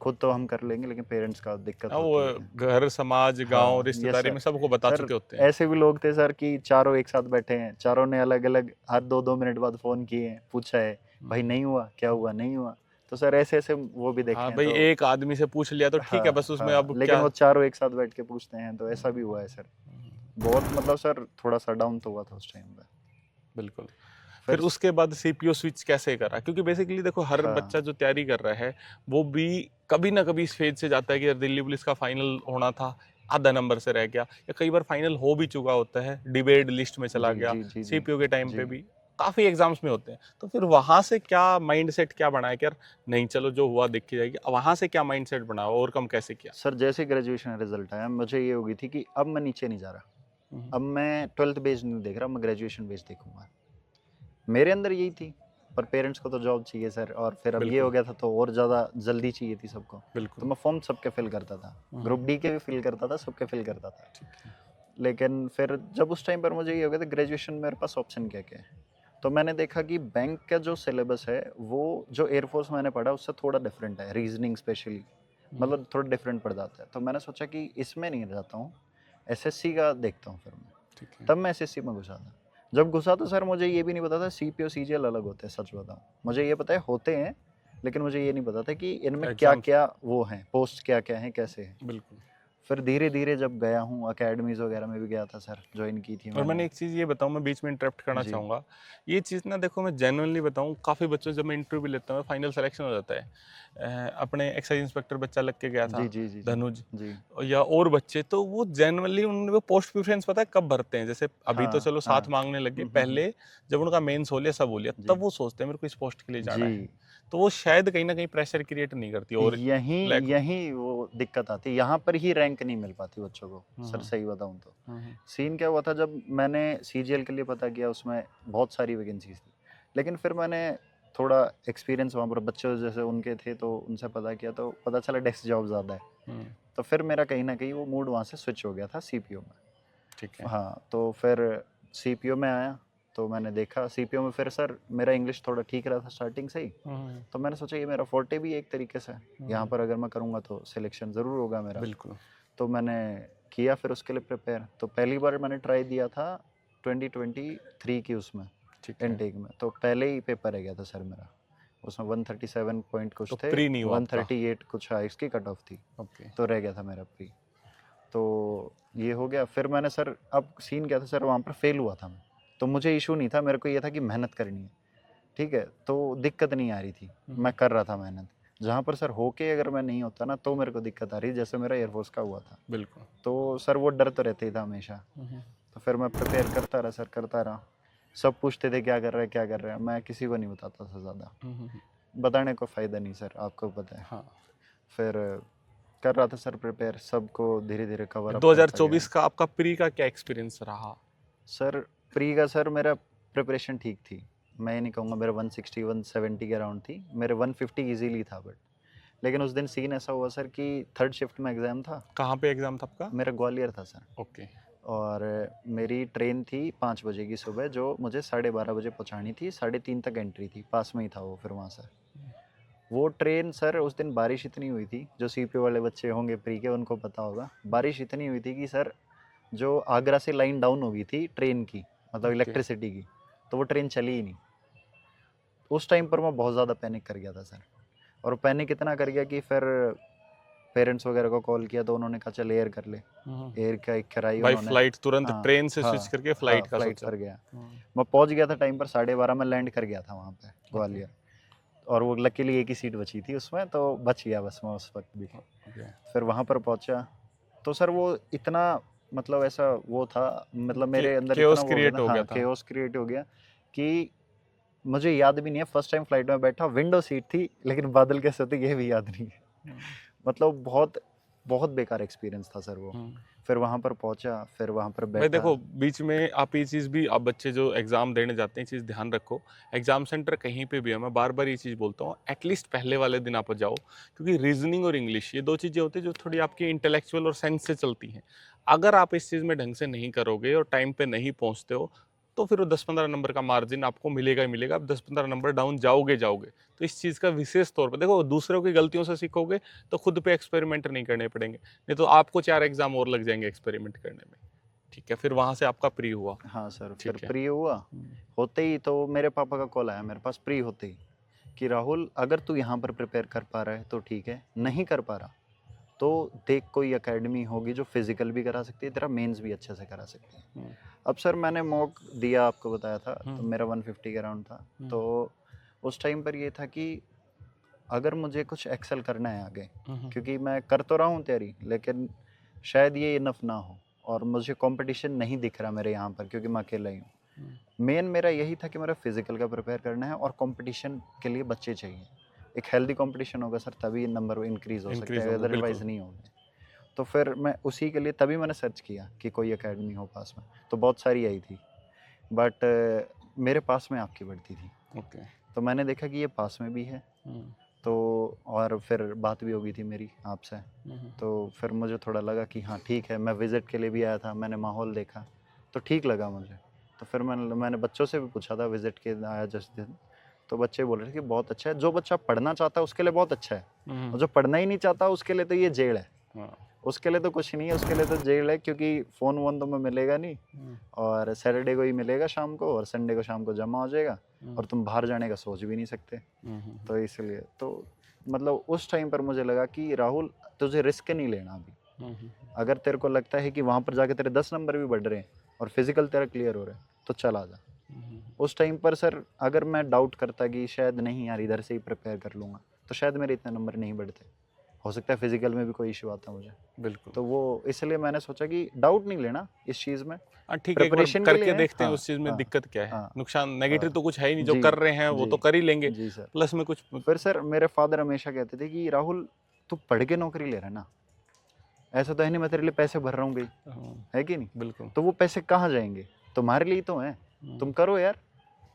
B: खुद तो हम कर लेंगे, लेकिन पेरेंट्स का दिक्कत
A: हाँ, वो
B: होती है।
A: घर, समाज, गांव,
B: हाँ ये
A: रिश्तेदारी
B: सर।
A: में सबको बता
B: सर
A: चुके होते हैं।
B: ऐसे भी लोग थे सर कि चारों एक साथ बैठे हैं, चारों ने अलग अलग हर 2-2 मिनट बाद फ़ोन किए हैं, पूछा है भाई नहीं हुआ, क्या हुआ, नहीं हुआ। तो सर ऐसे ऐसे वो भी देखे
A: हाँ
B: हैं।
A: भाई,
B: तो
A: एक आदमी से पूछ लिया तो ठीक है,
B: हाँ
A: बस उसमें
B: हाँ,
A: अब
B: लेकिन
A: क्या।
B: वो चारों एक साथ बैठ के पूछते हैं, तो ऐसा भी हुआ है सर। बहुत मतलब सर थोड़ा सा डाउन तो हुआ था उस टाइम पे।
A: बिल्कुल। फिर
B: फिर
A: उसके बाद सीपीओ स्विच कैसे करा? क्योंकि बेसिकली देखो, हर बच्चा
B: हाँ
A: जो तैयारी कर रहा है वो भी कभी ना कभी इस फेज से जाता है कि यार दिल्ली पुलिस का फाइनल होना था, आधा नंबर से रह गया, या कई बार फाइनल हो भी चुका होता है, डिबेट लिस्ट में चला
B: जी
A: गया।
B: जी जी जी
A: सीपीओ के टाइम
B: जी।
A: पे भी काफी एग्जाम्स में होते हैं, तो फिर वहां से क्या माइंडसेट क्या बनाया कि यार नहीं, चलो जो हुआ देखी जाएगी, वहां से क्या माइंडसेट बना, ओवरकम कैसे किया?
B: सर जैसे ग्रेजुएशन रिजल्ट आया, मुझे ये होगी थी कि अब मैं नीचे नहीं जा रहा, अब मैं 12th बेस्ड नहीं देख रहा, मैं ग्रेजुएशन बेस्ड देखूंगा। मेरे अंदर यही थी, पर पेरेंट्स को तो जॉब चाहिए सर, और फिर अब ये
A: बिल्कुल
B: हो गया था तो और ज़्यादा जल्दी चाहिए थी सबको। तो
A: बिल्कुल।
B: मैं फॉर्म सबके फिल करता था, ग्रुप डी के भी फिल करता था, सबके फिल करता था। लेकिन फिर जब उस टाइम पर मुझे ये हो गया था ग्रेजुएशन मेरे पास ऑप्शन क्या क्या है, तो मैंने देखा कि बैंक का जो सिलेबस है वो जो एयरफोर्स मैंने पढ़ा उससे थोड़ा डिफरेंट है, रीजनिंग स्पेशली मतलब थोड़ा डिफरेंट पड़ जाता है। तो मैंने सोचा कि इसमें नहीं जाता हूँ, एसएससी का देखता हूँ। फिर मैं
A: ठीक है।
B: तब मैं एसएससी में घुसा था। जब घुसा तो सर मुझे ये भी नहीं पता था सीपीओ सीजीएल अलग होते हैं, सच बताऊँ। मुझे ये पता है होते हैं, लेकिन मुझे ये नहीं पता था कि इनमें क्या
A: एग्जाम्स।
B: क्या वो हैं, पोस्ट क्या क्या हैं, कैसे हैं।
A: बिल्कुल।
B: फिर धीरे धीरे जब गया हूँ, अकेडमीज वगैरह में भी गया था सर, ज्वाइन की थी
A: और मैंने
B: मैंने।
A: एक चीज़ ये बताऊँ, मैं बीच में इंटरप्ट करना
B: जी
A: चाहूँगा। ये चीज़ ना देखो, मैं जेन्युइनली बताऊँ, काफ़ी बच्चों से जब मैं इंटरव्यू भी लेता हूँ, फाइनल सिलेक्शन हो जाता है, अपने एक्साइज इंस्पेक्टर बच्चा लग के गया
B: जी
A: था,
B: जी जी जी
A: धनुज,
B: जी।
A: या और बच्चे, तो वो जेन्युइनली उनको पोस्ट प्रेफरेंस पता है कब भरते हैं? जैसे अभी तो
B: हाँ
A: चलो
B: हाँ।
A: साथ मांगने लगे, पहले जब उनका मेंस हो लिया, सब हो लिया,
B: जी
A: तब वो सोचते हैं मेरे को इस पोस्ट के लिए जाना
B: जी।
A: है। तो वो शायद कहीं ना कहीं प्रेशर क्रिएट नहीं करती, और
B: यही
A: लैक।
B: यही वो दिक्कत आती है, यहाँ पर ही रैंक नहीं मिल पाती बच्चों को सर, सही बताऊँ तो। सीन क्या हुआ था, जब मैंने सीजीएल के लिए पता किया, उसमें बहुत सारी वैकेंसीज थी, लेकिन फिर मैंने थोड़ा एक्सपीरियंस वहाँ पर बच्चों जैसे उनके थे, तो उनसे पता किया तो पता चला डेस्क जॉब ज़्यादा है। तो फिर मेरा कहीं ना कहीं वो मूड वहाँ से स्विच हो गया था सीपीओ में।
A: ठीक है।
B: हाँ तो फिर सीपीओ में आया, तो मैंने देखा सीपीओ में फिर सर मेरा इंग्लिश थोड़ा ठीक रहा था स्टार्टिंग से ही। तो मैंने सोचा ये मेरा फोर्टे भी एक तरीके से, यहाँ पर अगर मैं करूँगा तो सिलेक्शन ज़रूर होगा मेरा।
A: बिल्कुल।
B: तो मैंने किया फिर उसके लिए प्रिपेयर। तो पहली बार मैंने ट्राई दिया था 2023 की उसमें
A: ठीक है।
B: इनटेक में, तो पहले ही पेपर रह गया था सर मेरा। उसमें 137 पॉइंट कुछ
A: तो
B: थे,
A: प्री नहीं हुआ आपका?
B: 138 कुछ इसकी कट ऑफ थी,
A: ओके।
B: तो रह गया था मेरा प्री। तो ये हो गया। फिर मैंने सर, अब सीन क्या था सर, वहाँ पर फेल हुआ था मैं, तो मुझे इशू नहीं था, मेरे को ये था कि मेहनत करनी है, ठीक है, तो दिक्कत नहीं आ रही थी, मैं कर रहा था मेहनत। जहाँ पर सर होके अगर मैं नहीं होता ना, तो मेरे को दिक्कत आ रही, जैसे मेरा एयरफोर्स का हुआ था।
A: बिल्कुल।
B: तो सर वो डर तो रहता ही था हमेशा। तो फिर मैं प्रिपेयर करता रहा सर, करता रहा। सब पूछते थे क्या कर रहा है, क्या कर रहा है, मैं किसी को नहीं बताता था ज़्यादा, बताने को फ़ायदा नहीं सर, आपको पता है।
A: हाँ।
B: फिर कर रहा था सर प्रिपेयर, सबको धीरे धीरे कवर अप करता गया।
A: 2024 का आपका प्री का क्या एक्सपीरियंस रहा?
B: सर प्री का सर मेरा प्रिपरेशन ठीक थी, मैं ये नहीं कहूँगा मेरा 160 170 के अराउंड थी, मेरे 150 इजीली था। बट लेकिन उस दिन सीन ऐसा हुआ सर कि थर्ड शिफ्ट में एग्ज़ाम था।
A: कहाँ पे एग्जाम था आपका?
B: मेरा ग्वालियर था सर,
A: ओके।
B: और मेरी ट्रेन थी 5 बजे की सुबह, जो मुझे 12:30 बजे पहुँचानी थी, 3:30 तक एंट्री थी, पास में ही था वो। फिर वहाँ से वो ट्रेन सर उस दिन बारिश इतनी हुई थी, जो सीपीओ वाले बच्चे होंगे प्री के उनको पता होगा, बारिश इतनी हुई थी कि सर जो आगरा से लाइन डाउन हो गई थी ट्रेन की, मतलब
A: Okay.
B: इलेक्ट्रिसिटी की, तो वो ट्रेन चली ही नहीं। उस टाइम पर मैं बहुत ज़्यादा पैनिक कर गया था सर, और पैनिक इतना कर गया कि फिर पेरेंट्स वगैरह को कॉल किया तो उन्होंने कहा चल एयर कर ले, एयर का एक कराई
A: बाय
B: उन्होंने।
A: फ्लाइट तुरंत
B: हाँ,
A: ट्रेन से
B: हाँ,
A: स्विच करके फ्लाइट का
B: फ्लाइट
A: सोचा।
B: पर गया। मैं पहुंच गया था टाइम पर 12:30 में लैंड कर गया था वहाँ पे ग्वालियर, और वो लकीली एक ही सीट बची थी उसमें, तो बच गया बस मैं उस वक्त भी।
A: Okay.
B: फिर वहाँ पर पहुंचा तो सर वो इतना, मतलब ऐसा वो था, मतलब मेरे अंदर
A: chaos
B: इतना वो
A: create हो
B: हाँ,
A: गया था।
B: chaos क्रिएट हो गया कि मुझे याद भी नहीं है फर्स्ट टाइम फ्लाइट में बैठा, विंडो सीट थी लेकिन बादल कैसे होते ये भी याद नहीं है। मतलब बहुत बहुत बेकार एक्सपीरियंस था सर वो। फिर वहाँ पर पहुंचा, फिर वहाँ पर
A: भाई
B: बैठा।
A: देखो, बीच में आप ये चीज़ भी, आप बच्चे जो एग्ज़ाम देने जाते हैं, चीज़ ध्यान रखो, एग्ज़ाम सेंटर कहीं पे भी है, मैं बार बार ये चीज़ बोलता हूँ, एटलीस्ट पहले वाले दिन आप जाओ, क्योंकि रीजनिंग और इंग्लिश ये दो चीज़ें होती हैं जो थोड़ी आपकी इंटेलेक्चुअल और सेंस से चलती हैं। अगर आप इस चीज़ में ढंग से नहीं करोगे और टाइम पे नहीं पहुँचते हो, तो फिर वो 10-15 नंबर का मार्जिन आपको मिलेगा ही मिलेगा, आप 10-15 नंबर डाउन जाओगे जाओगे। तो इस चीज़ का विशेष तौर पर देखो, दूसरों की गलतियों से सीखोगे तो खुद पे एक्सपेरिमेंट नहीं करने पड़ेंगे, नहीं तो आपको 4 एग्ज़ाम और लग जाएंगे एक्सपेरिमेंट करने में। ठीक है, फिर वहाँ से आपका प्री हुआ।
B: हाँ सर, फिर
A: ठीक है।
B: प्री हुआ, होते ही तो मेरे पापा का कॉल आया मेरे पास प्री होते ही कि राहुल अगर तू यहाँ पर प्रिपेयर कर पा रहा है तो ठीक है, नहीं कर पा रहा तो देख कोई एकेडमी होगी जो फिजिकल भी करा सकती है, तेरा मेंस भी अच्छे से करा सकती है। अब सर मैंने मॉक दिया, आपको बताया था, तो मेरा 150 के अराउंड था। तो उस टाइम पर ये था कि अगर मुझे कुछ एक्सेल करना है आगे, क्योंकि मैं कर तो रहा हूँ तैयारी लेकिन शायद ये इनफ ना हो, और मुझे कंपटीशन नहीं दिख रहा मेरे यहाँ पर क्योंकि मैं अकेला ही हूँ। मेन मेरा यही था कि मेरा फिजिकल का प्रिपेयर करना है और कंपटीशन के लिए बच्चे चाहिए। एक हेल्दी कंपटीशन होगा सर तभी नंबर इंक्रीज हो सकते हैं, अदरवाइज नहीं होंगे। तो फिर मैं उसी के लिए तभी मैंने सर्च किया कि कोई एकेडमी हो पास में, तो बहुत सारी आई थी, बट मेरे पास में आपकी बढ़ती थी।
A: ओके।
B: तो मैंने देखा कि ये पास में भी है, तो और फिर बात भी हो गई थी मेरी आपसे, तो फिर मुझे थोड़ा लगा कि हाँ ठीक है, मैं विज़िट के लिए भी आया था, मैंने माहौल देखा तो ठीक लगा मुझे। तो फिर मैंने बच्चों से भी पूछा था विज़िट के आया जिस दिन, तो बच्चे बोल रहे थे कि बहुत अच्छा है, जो बच्चा पढ़ना चाहता है उसके लिए बहुत अच्छा है, और जो पढ़ना ही नहीं चाहता उसके लिए तो ये जेल है। उसके लिए तो कुछ नहीं है, उसके लिए तो जेल है, क्योंकि फ़ोन वोन तो मैं मिलेगा नहीं, और सैटरडे को ही मिलेगा शाम को, और संडे को शाम को जमा हो जाएगा, और तुम बाहर जाने का सोच भी नहीं सकते। तो इसलिए तो मतलब उस टाइम पर मुझे लगा कि राहुल तुझे रिस्क नहीं लेना अभी, अगर तेरे को लगता है कि वहाँ पर जाके तेरे 10 नंबर भी बढ़ रहे हैं और फिजिकल तेरा क्लियर हो रहा है तो चला जा। उस टाइम पर सर अगर मैं डाउट करता कि शायद नहीं यार इधर से ही प्रिपेयर कर लूँगा, तो शायद मेरे इतने नंबर नहीं बढ़ते, हो सकता है फिजिकल में भी कोई इशू आता मुझे।
A: बिल्कुल।
B: तो वो इसलिए मैंने सोचा कि डाउट नहीं लेना इस चीज़ में,
A: ठीक है, एक बार
B: प्रिपरेशन के
A: करके
B: लिए
A: देखते हैं
B: हाँ,
A: उस चीज़ में
B: हाँ,
A: दिक्कत क्या है।
B: हाँ,
A: नुकसान नेगेटिव तो कुछ है ही नहीं, जो
B: जी,
A: कर रहे हैं वो
B: जी,
A: तो कर ही लेंगे,
B: जी सर।
A: प्लस में कुछ।
B: फिर सर मेरे फादर हमेशा कहते थे कि राहुल तू पढ़ के नौकरी ले रहा है ना, ऐसा तो है नहीं मैं तेरे लिए पैसे भर रहा हूँ गई, है कि नहीं?
A: बिल्कुल।
B: तो वो पैसे कहाँ जाएंगे, तुम्हारे लिए ही तो हैं, तुम करो यार,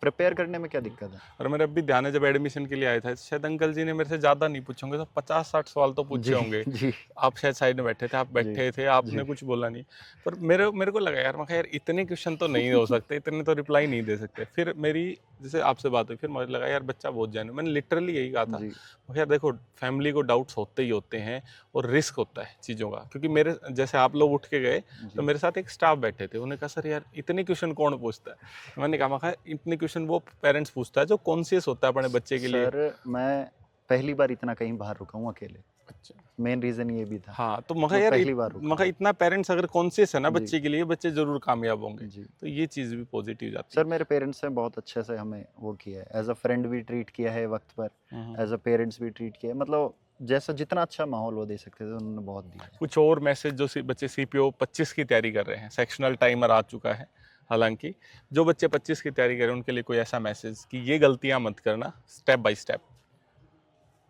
B: प्रिपेयर करने में क्या दिक्कत है।
A: और मेरा भी ध्यान है जब एडमिशन के लिए आया था, शायद अंकल जी ने मेरे से ज़्यादा नहीं पूछे होंगे, तो 50-60 सवाल तो पूछे
B: जी,
A: होंगे।
B: जी,
A: आप शायद साइड में बैठे थे, आप
B: जी,
A: बैठे थे, आपने
B: जी।
A: कुछ बोला नहीं। पर मेरे को लगा यार, मैं कहा यार इतने क्वेश्चन तो नहीं हो सकते, इतने तो रिप्लाई नहीं दे सकते। फिर मेरी जैसे आपसे बात हुई, फिर मुझे लगा यार बच्चा बहुत जेन्युइन, मैंने लिटरली यही कहा था।
B: जी,
A: मैं यार देखो, फैमिली को डाउट्स होते ही होते हैं और रिस्क होता है चीज़ों का, क्योंकि मेरे जैसे आप लोग उठ के गए तो
B: जी।
A: मेरे साथ एक स्टाफ बैठे थे, उन्होंने कहा सर यार इतने क्वेश्चन कौन पूछता है। मैंने कहा इतने क्वेश्चन वो पेरेंट्स पूछता है जो कॉन्शियस होता है अपने बच्चे के लिए।
B: सर मैं पहली बार इतना कहीं बाहर रुका हूँ अकेले,
A: अच्छा।
B: मेन रीज़न ये भी था,
A: हाँ, तो
B: मैं पहली बार रुका हूँ।
A: इतना पेरेंट्स अगर कॉन्शियस है ना
B: जी,
A: बच्चे के लिए, बच्चे जरूर कामयाब होंगे।
B: जी।
A: तो ये चीज़ भी पॉजिटिव जाती
B: सर मेरे पेरेंट्स ने बहुत अच्छे से हमें वो किया है, एज अ फ्रेंड भी ट्रीट किया है वक्त पर,
A: है।
B: एज अ पेरेंट्स भी ट्रीट किया है, मतलब जैसा जितना अच्छा माहौल वो दे सकते थे उन्होंने बहुत दिया है।
A: कुछ और मैसेज जो बच्चे सीपीओ 25 की तैयारी कर रहे हैं, सेक्शनल टाइमर आ चुका है, हालांकि जो बच्चे 25 की तैयारी कर रहे हैं उनके लिए कोई ऐसा मैसेज कि ये गलतियां मत करना, स्टेप बाय स्टेप।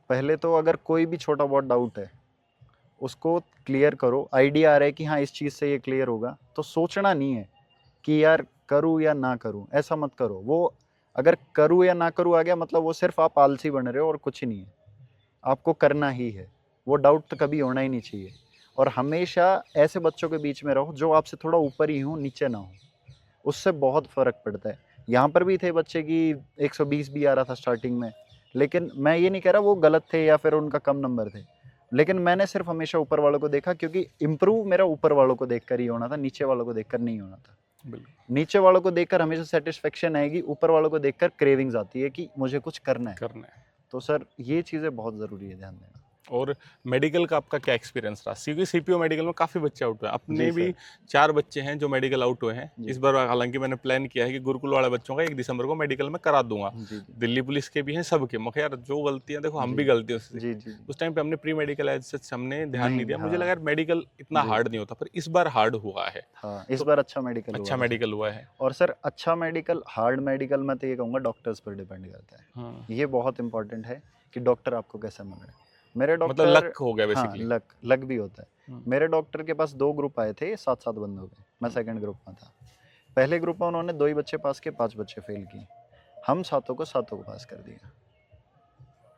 B: पहले तो अगर कोई भी छोटा बहुत डाउट है उसको क्लियर करो, आइडिया आ रहा है कि हाँ इस चीज़ से ये क्लियर होगा, तो सोचना नहीं है कि यार करूँ या ना करूँ, ऐसा मत करो। वो अगर करूँ या ना करूँ आ गया मतलब वो सिर्फ आप आलसी बन रहे हो और कुछ नहीं है, आपको करना ही है। वो डाउट तो कभी होना ही नहीं चाहिए, और हमेशा ऐसे बच्चों के बीच में रहो जो आपसे थोड़ा ऊपर ही हो, नीचे ना हो, उससे बहुत फ़र्क पड़ता है। यहाँ पर भी थे बच्चे की 120 भी आ रहा था स्टार्टिंग में, लेकिन मैं ये नहीं कह रहा वो गलत थे या फिर उनका कम नंबर थे, लेकिन मैंने सिर्फ हमेशा ऊपर वालों को देखा, क्योंकि इम्प्रूव मेरा ऊपर वालों को देखकर ही होना था, नीचे वालों को देखकर नहीं होना था।
A: बिल्कुल
B: नीचे वालों को देखकर हमेशा सेटिस्फेक्शन आएगी, ऊपर वालों को देखकर क्रेविंग्स आती है कि मुझे कुछ करना है।
A: करना है।
B: तो सर ये चीज़ें बहुत ज़रूरी है ध्यान देना।
A: और मेडिकल का आपका क्या एक्सपीरियंस रहा? क्योंकि सीपीओ मेडिकल में काफ़ी बच्चे आउट हुए हैं, अपने
B: जी
A: भी
B: सर।
A: 4 बच्चे हैं जो मेडिकल आउट हुए हैं।
B: जी।
A: इस बार हालांकि मैंने प्लान किया है कि गुरुकुल वाले बच्चों का 1 दिसंबर को मेडिकल में करा दूंगा।
B: जी जी
A: दिल्ली पुलिस के भी हैं, सबके। मगर यार जो गलतियां, देखो हम
B: जी
A: भी गलतियों से
B: जी
A: सीखते
B: जी
A: हैं। उस टाइम पे हमने प्री मेडिकल एज सच हमने ध्यान नहीं दिया। मुझे लगा
B: हाँ
A: यार मेडिकल इतना
B: जी
A: हार्ड नहीं होता, पर इस बार हार्ड हुआ है।
B: हाँ, इस
A: तो
B: बार अच्छा मेडिकल हुआ
A: अच्छा
B: था सर।
A: मेडिकल हुआ है।
B: और सर अच्छा मेडिकल, हार्ड मेडिकल, मैं तो ये कहूँगा डॉक्टर्स पर डिपेंड करता है।
A: हाँ,
B: ये बहुत इंपॉर्टेंट है कि डॉक्टर आपको कैसे मिल रहे हैं। मेरे
A: मतलब
B: डॉक्टर,
A: लक हो गया
B: हाँ
A: बेसिकली।
B: लक लक भी होता है। मेरे डॉक्टर के पास 2 ग्रुप आए थे 7-7 बंदों के, मैं सेकंड ग्रुप में था। पहले ग्रुप में उन्होंने 2 ही बच्चे पास किए, 5 बच्चे फेल किए। हम सातों को पास कर दिया।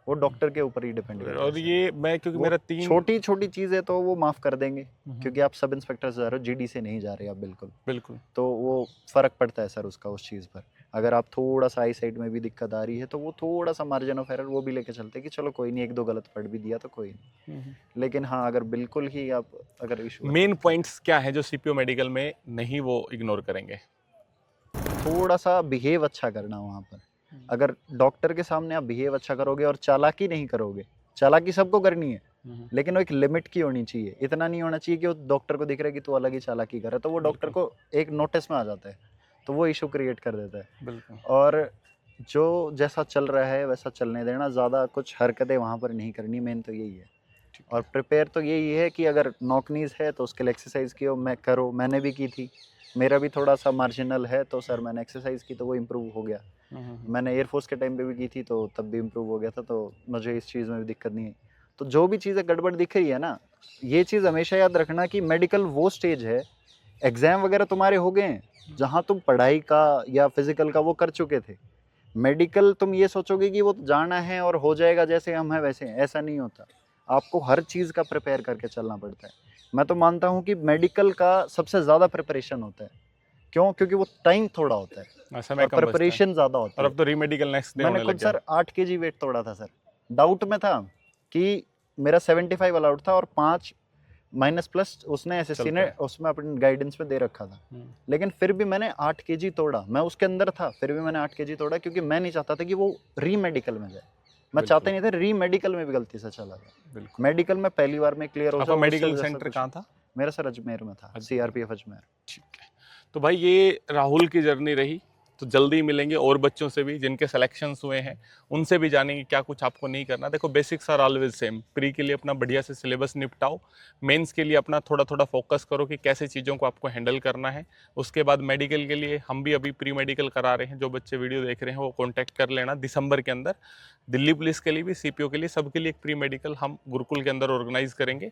B: वो डॉक्टर के ऊपर ही डिपेंड करता है
A: और
B: सर।
A: ये मैं, क्योंकि
B: वो
A: मेरा 3
B: छोटी छोटी चीज़ें तो वो माफ़ कर देंगे, क्योंकि आप सब इंस्पेक्टर से जा रहे हो, जीडी से नहीं जा रहे आप बिल्कुल।
A: बिल्कुल
B: तो वो फ़र्क पड़ता है सर उसका उस चीज़ पर। अगर आप थोड़ा-सा आई साइड में भी दिक्कत आ रही है, तो वो थोड़ा-सा मार्जिन ऑफ एरर वो भी लेके चलते हैं कि चलो कोई नहीं, 1-2 गलत पढ़ भी दिया तो कोई नहीं। लेकिन हाँ, अगर बिल्कुल ही आप अगर इशू है,
A: मेन पॉइंट्स क्या है जो सीपीओ मेडिकल में नहीं वो इग्नोर करेंगे?
B: थोड़ा-सा बिहेव अच्छा करना वहाँ पर। अगर डॉक्टर के सामने आप बिहेव अच्छा करोगे और चालाकी नहीं करोगे, चालाकी सबको करनी है, लेकिन वो एक लिमिट की होनी चाहिए। इतना नहीं होना चाहिए कि वो डॉक्टर को दिख रहा है कि तू अलग ही चालाकी कर रहा है, तो वो डॉक्टर को एक नोटिस में आ जाता है, तो वो इशू क्रिएट कर देता है।
A: बिल्कुल
B: और जो जैसा चल रहा है वैसा चलने देना, ज़्यादा कुछ हरकतें वहाँ पर नहीं करनी, मेन तो यही है। और प्रिपेयर तो यही है कि अगर नॉकनीज़ है तो उसके लिए एक्सरसाइज करो, मैंने भी की थी। मेरा भी थोड़ा-सा मार्जिनल है, तो सर मैंने एक्सरसाइज की तो वो इम्प्रूव हो गया। मैंने एयरफोर्स के टाइम पे भी की थी, तो तब भी इम्प्रूव हो गया था, तो मुझे इस चीज़ में भी दिक्कत नहीं है। तो जो भी चीज़ें गड़बड़ दिख रही है ना, ये चीज़ हमेशा याद रखना कि मेडिकल वो स्टेज है, एग्ज़ाम वगैरह तुम्हारे हो गए हैं, जहाँ तुम पढ़ाई का या फिज़िकल का वो कर चुके थे। मेडिकल तुम ये सोचोगे कि वो जाना है और हो जाएगा जैसे हम हैं वैसे हैं, ऐसा नहीं होता। आपको हर चीज़ का प्रिपेयर करके चलना पड़ता है। मैं तो मानता हूँ कि मेडिकल का सबसे ज़्यादा प्रिपरेशन होता है। क्यों? क्योंकि वो टाइम थोड़ा होता है
A: समय
B: और
A: कम बचता है।
B: प्रिपरेशन ज़्यादा होती
A: और
B: है।
A: अब तो रीमेडिकल नेक्स्ट डे
B: मैंने
A: होने
B: खुद
A: लग गया।
B: सर 8 केजी वेट तोड़ा था सर। डाउट में था कि मेरा 75 अलाउड था और 5 माइनस प्लस उसने एसएससी
A: चलता
B: ने
A: है।
B: उसमें अपनी गाइडेंस में दे रखा था। लेकिन फिर भी मैंने 8 केजी तोड़ा। मैं उसके अंदर था, फिर भी मैंने 8 केजी तोड़ा, क्योंकि मैं नहीं चाहता था कि वो री-मेडिकल में जाए। मैं चाहता ही नहीं था री-मेडिकल में भी गलती से चला गया।
A: बिल्कुल।
B: मेडिकल में पहली बार में क्लियर हो
A: आपका
B: जाओ,
A: मेडिकल
B: उससे जैसा
A: सेंटर
B: कुछ
A: कहाँ
B: नहीं।
A: था?
B: मेरा सर अजमेर में था, सीआरपीएफ अजमेर।
A: ठीक है। तो भाई ये राहुल की जर्नी रही। तो जल्दी ही मिलेंगे और बच्चों से भी जिनके सिलेक्शंस हुए हैं, उनसे भी जानेंगे क्या कुछ आपको नहीं करना। देखो basics are always same. Pre के लिए अपना बढ़िया से सिलेबस निपटाओ, मेंस के लिए अपना थोड़ा थोड़ा फोकस करो कि कैसे चीज़ों को आपको हैंडल करना है। उसके बाद मेडिकल के लिए हम भी अभी प्री मेडिकल करा रहे हैं। जो बच्चे वीडियो देख रहे हैं वो कॉन्टैक्ट कर लेना दिसंबर के अंदर। दिल्ली पुलिस के लिए भी, सीपीओ के लिए, सबके लिए एक प्री मेडिकल हम गुरुकुल के अंदर ऑर्गेनाइज करेंगे।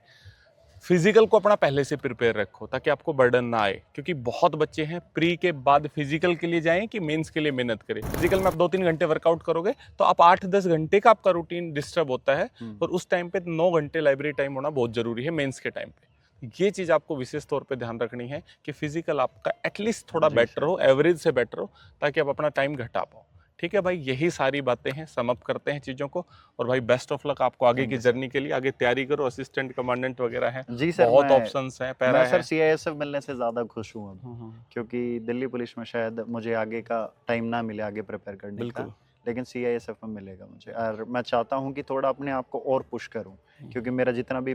A: फिजिकल को अपना पहले से प्रिपेयर रखो ताकि आपको बर्डन ना आए, क्योंकि बहुत बच्चे हैं प्री के बाद फिजिकल के लिए जाएं कि मेंस के लिए मेहनत करें। फिजिकल में आप 2-3 घंटे वर्कआउट करोगे तो आप 8-10 घंटे का आपका रूटीन डिस्टर्ब होता है, और उस टाइम पे 9 घंटे लाइब्रेरी टाइम होना बहुत जरूरी है मेंस के टाइम पे। ये चीज़ आपको विशेष तौर पे ध्यान रखनी है कि फिजिकल आपका एटलीस्ट थोड़ा बेटर हो, एवरेज से बेटर हो, ताकि आप अपना टाइम घटा पाओ। ठीक है भाई, यही सारी बातें हैं, सम अप करते हैं चीज़ों को। और भाई बेस्ट ऑफ लक आपको आगे की जर्नी के लिए। आगे तैयारी करो, असिस्टेंट कमांडेंट वगैरह हैं,
B: जी सर,
A: बहुत ऑप्शंस हैं, पैरा
B: मैं सर
A: है।
B: सीआईएसएफ मिलने से ज़्यादा खुश हूँ अब, क्योंकि दिल्ली पुलिस में शायद मुझे आगे का टाइम ना मिले आगे प्रिपेयर करने का,
A: बिल्कुल।
B: लेकिन सीआईएसएफ में मिलेगा मुझे। और मैं चाहता हूँ कि थोड़ा अपने आप को और पुश करूँ, क्योंकि मेरा जितना भी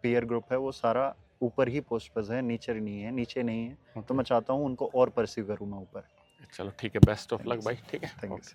B: पीयर ग्रुप है वो सारा ऊपर ही पोस्ट पर है, नीचे नहीं है। तो मैं चाहता हूँ उनको और परस्यू करूँ मैं ऊपर।
A: चलो ठीक है, बेस्ट ऑफ लक भाई। ठीक है,
B: थैंक यू।
A: ओके।